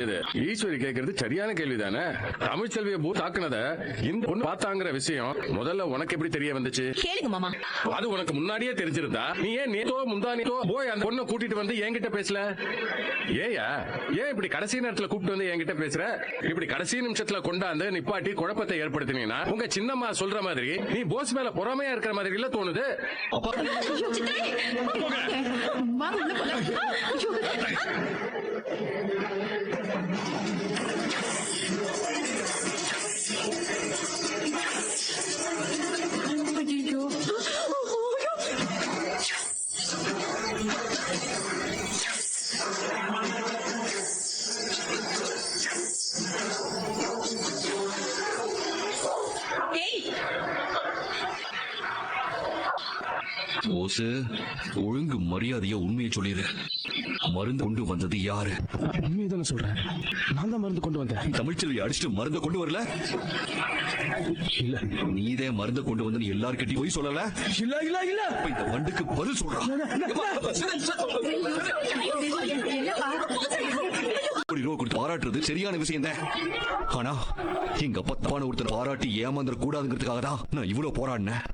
ஈஸ்வரி கேக்குறது சரியான கேள்விதானே. தமிழ்ச்செல்வியை தாக்குனத இந்த பொண்ணு பார்த்தாங்கிற விஷயம் முதல்ல உனக்கு எப்படி தெரிய வந்துச்சு? கேளுங்க மாமா. அது உனக்கு முன்னாடியே தெரிஞ்சிருந்தா நீ ஏன் நேத்தோ முந்தானேத்தோ போய் அந்த பொண்ணை கூட்டிட்டு வந்து என்கிட்ட பேசல? ஏயா ஏன் இப்படி கடைசி நேரத்துல கூப்பிட்டு வந்து என்கிட்ட பேசுற? இப்படி கடைசி நிமிஷத்துல கொண்டாந்து நிப்பாட்டி குழப்பத்தை ஏற்படுத்தினீங்கன்னா உங்க சின்னம்மா சொல்ற மாதிரி நீ போஸ் மேல பொறாமையா இருக்கிற மாதிரி இல்ல தோணுது. போஸ், ஒழுங்கு மரியாதையா உண்மையை சொல்லிடு. மருந்து கொண்டு வந்தது யாரு? உண்மையதானே சொல்றேன். நான் தான் மருந்து கொண்டு வந்தேன். தமிழ்ச்செல்வி அடிச்சுட்டு மருந்து கொண்டு வரல? இல்ல. நீதே மருந்து கொண்டு வந்து எல்லார்கிட்டயும் போய் சொல்லல? இல்ல இல்ல இல்ல. இந்த வண்டுக்கு பதில் சொல்றான். பாராட்டுறது சரியான விஷயம் தான். ஆனா எங்க அப்பா தப்பான ஒருத்தர் பாராட்டி ஏமாந்துட கூடாதுங்கிறதுக்காக தான் நான் இவ்வளவு போராடினேன்.